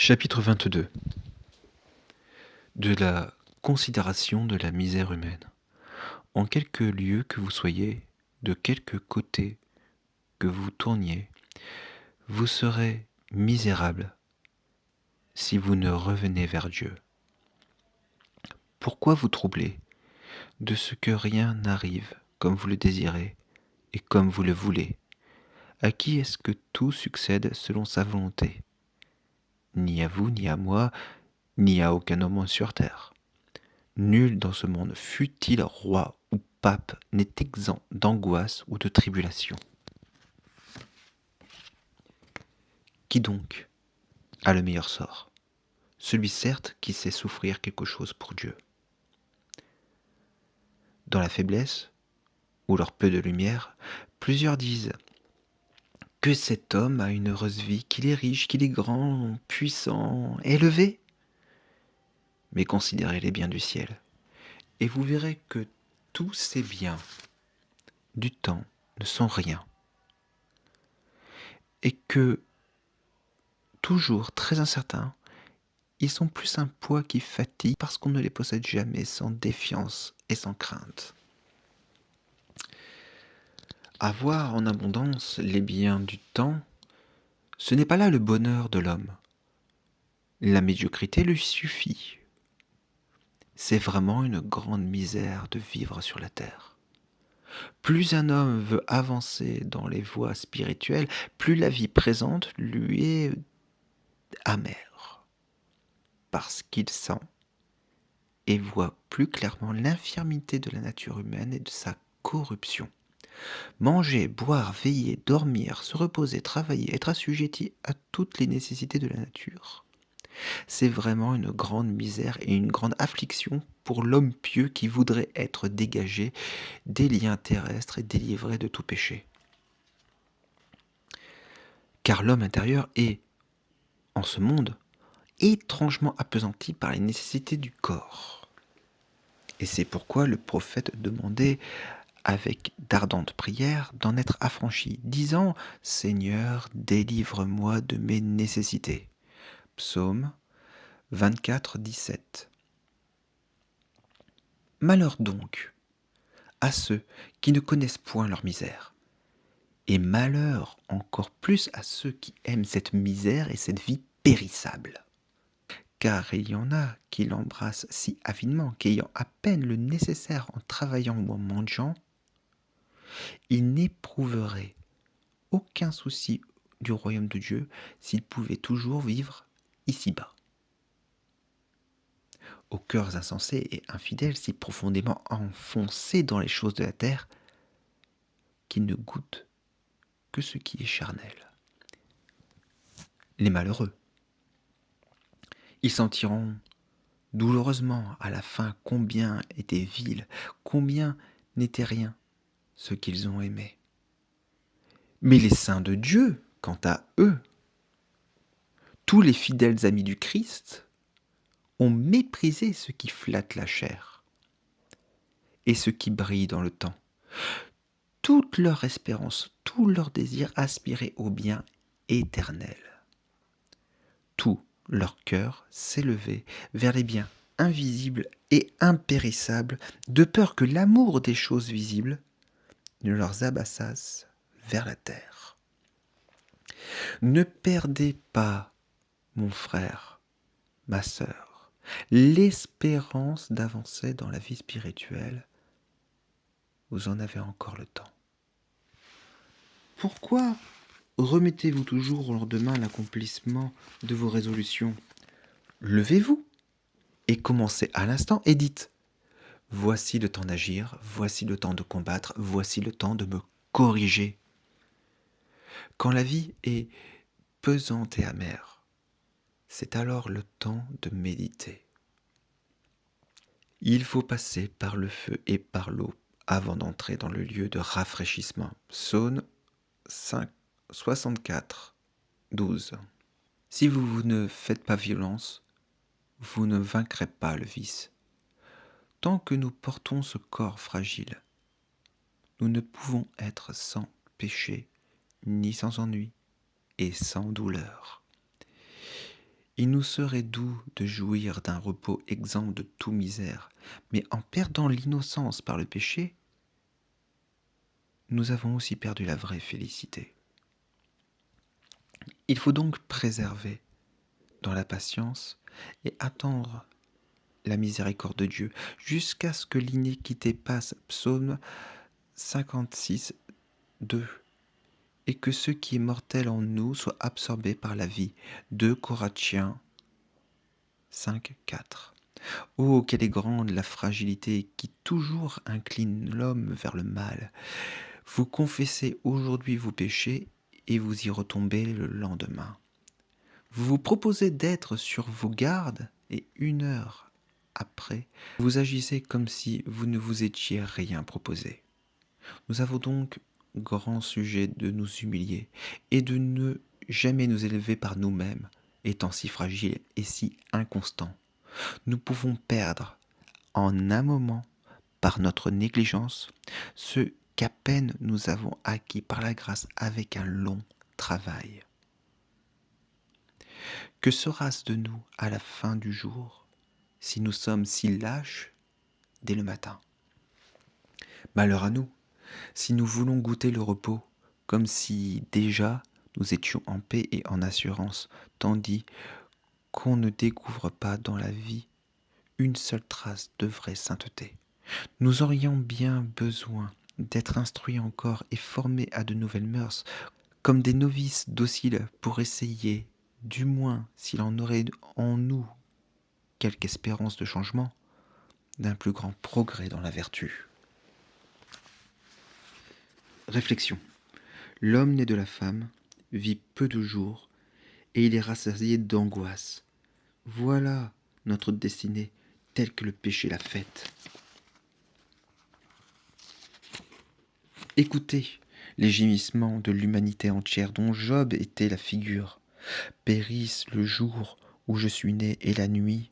Chapitre 22. De la considération de la misère humaine. En quelque lieu que vous soyez, de quelque côté que vous tourniez, vous serez misérable si vous ne revenez vers Dieu. Pourquoi vous troubler de ce que rien n'arrive comme vous le désirez et comme vous le voulez? À qui est-ce que tout succède selon sa volonté? Ni à vous, ni à moi, ni à aucun homme sur terre. Nul dans ce monde, fût-il roi ou pape, n'est exempt d'angoisse ou de tribulation. Qui donc a le meilleur sort? Celui certes qui sait souffrir quelque chose pour Dieu. Dans la faiblesse, ou leur peu de lumière, plusieurs disent que cet homme a une heureuse vie, qu'il est riche, qu'il est grand, puissant, élevé. Mais considérez les biens du ciel, et vous verrez que tous ces biens du temps ne sont rien, et que, toujours très incertains, ils sont plus un poids qui fatigue parce qu'on ne les possède jamais sans défiance et sans crainte. Avoir en abondance les biens du temps, ce n'est pas là le bonheur de l'homme. La médiocrité lui suffit. C'est vraiment une grande misère de vivre sur la terre. Plus un homme veut avancer dans les voies spirituelles, plus la vie présente lui est amère, parce qu'il sent et voit plus clairement l'infirmité de la nature humaine et de sa corruption. Manger, boire, veiller, dormir, se reposer, travailler, être assujetti à toutes les nécessités de la nature. C'est vraiment une grande misère et une grande affliction pour l'homme pieux qui voudrait être dégagé des liens terrestres et délivré de tout péché. Car l'homme intérieur est, en ce monde, étrangement appesanti par les nécessités du corps. Et c'est pourquoi le prophète demandait avec d'ardentes prières d'en être affranchi, disant « Seigneur, délivre-moi de mes nécessités ». Psaume 24, 17. Malheur donc à ceux qui ne connaissent point leur misère, et malheur encore plus à ceux qui aiment cette misère et cette vie périssable. Car il y en a qui l'embrassent si avidement qu'ayant à peine le nécessaire en travaillant ou en mangeant, ils n'éprouveraient aucun souci du royaume de Dieu s'ils pouvaient toujours vivre ici-bas. Aux cœurs insensés et infidèles, si profondément enfoncés dans les choses de la terre, qu'ils ne goûtent que ce qui est charnel. Les malheureux, ils sentiront douloureusement à la fin combien étaient vils, combien n'était rien ce qu'ils ont aimé. Mais les saints de Dieu, quant à eux, tous les fidèles amis du Christ, ont méprisé ce qui flatte la chair et ce qui brille dans le temps. Toute leur espérance, tout leur désir aspirait au bien éternel. Tout leur cœur s'élevait vers les biens invisibles et impérissables, de peur que l'amour des choses visibles ne leur abassasse vers la terre. Ne perdez pas, mon frère, ma sœur, l'espérance d'avancer dans la vie spirituelle. Vous en avez encore le temps. Pourquoi remettez-vous toujours au lendemain l'accomplissement de vos résolutions? Levez-vous et commencez à l'instant et dites « Voici le temps d'agir, voici le temps de combattre, voici le temps de me corriger. » Quand la vie est pesante et amère, c'est alors le temps de méditer. Il faut passer par le feu et par l'eau avant d'entrer dans le lieu de rafraîchissement. Psaume 64, 12. Si vous ne faites pas violence, vous ne vaincrez pas le vice. Tant que nous portons ce corps fragile, nous ne pouvons être sans péché, ni sans ennui, et sans douleur. Il nous serait doux de jouir d'un repos exempt de toute misère, mais en perdant l'innocence par le péché, nous avons aussi perdu la vraie félicité. Il faut donc préserver dans la patience et attendre la miséricorde de Dieu jusqu'à ce que l'iniquité passe, psaume 56, 2, et que ce qui est mortel en nous soit absorbé par la vie, 2 Corinthiens 5, 4. Oh, quelle est grande la fragilité qui toujours incline l'homme vers le mal. Vous confessez aujourd'hui vos péchés et vous y retombez le lendemain. Vous vous proposez d'être sur vos gardes et 1 heure après, vous agissez comme si vous ne vous étiez rien proposé. Nous avons donc grand sujet de nous humilier et de ne jamais nous élever par nous-mêmes, étant si fragiles et si inconstants. Nous pouvons perdre en un moment, par notre négligence, ce qu'à peine nous avons acquis par la grâce avec un long travail. Que sera-ce de nous à la fin du jour si nous sommes si lâches dès le matin? Malheur à nous, si nous voulons goûter le repos, comme si déjà nous étions en paix et en assurance, tandis qu'on ne découvre pas dans la vie une seule trace de vraie sainteté. Nous aurions bien besoin d'être instruits encore et formés à de nouvelles mœurs, comme des novices dociles pour essayer, du moins s'il en aurait en nous quelque espérance de changement, d'un plus grand progrès dans la vertu. Réflexion. L'homme né de la femme vit peu de jours et il est rassasié d'angoisse. Voilà notre destinée telle que le péché l'a faite. Écoutez les gémissements de l'humanité entière dont Job était la figure. Périsse le jour où je suis né et la nuit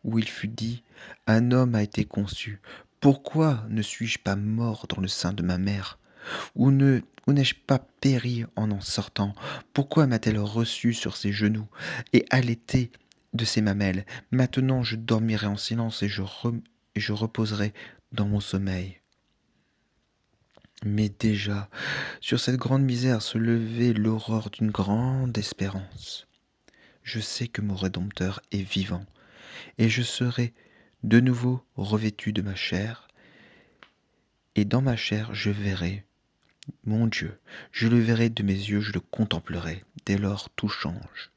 où il fut dit « Un homme a été conçu. Pourquoi ne suis-je pas mort dans le sein de ma mère? Où n'ai-je pas péri en sortant? Pourquoi m'a-t-elle reçu sur ses genoux et allaité de ses mamelles? Maintenant je dormirai en silence et je reposerai dans mon sommeil. » Mais déjà, sur cette grande misère se levait l'aurore d'une grande espérance. Je sais que mon Rédempteur est vivant, et je serai de nouveau revêtu de ma chair, et dans ma chair je verrai mon Dieu, je le verrai de mes yeux, je le contemplerai. Dès lors tout change.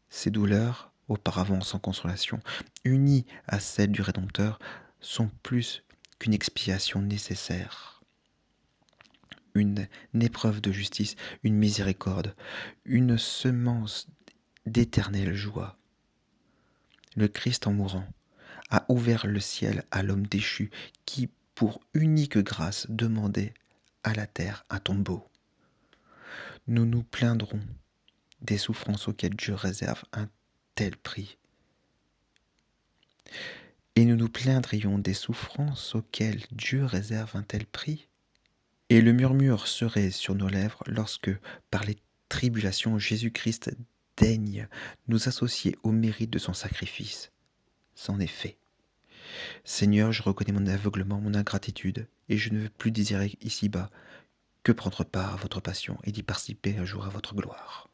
Ces douleurs, auparavant sans consolation, unies à celles du Rédempteur, sont plus qu'une expiation nécessaire. Une épreuve de justice, une miséricorde, une semence d'éternelle joie. Le Christ en mourant a ouvert le ciel à l'homme déchu qui, pour unique grâce, demandait à la terre un tombeau. Nous nous plaindrons des souffrances auxquelles Dieu réserve un tel prix. Et nous nous plaindrions des souffrances auxquelles Dieu réserve un tel prix. Et le murmure serait sur nos lèvres lorsque, par les tribulations, Jésus-Christ daigne nous associer au mérite de son sacrifice. C'en est fait. Seigneur, je reconnais mon aveuglement, mon ingratitude, et je ne veux plus désirer ici-bas que prendre part à votre passion et d'y participer un jour à votre gloire.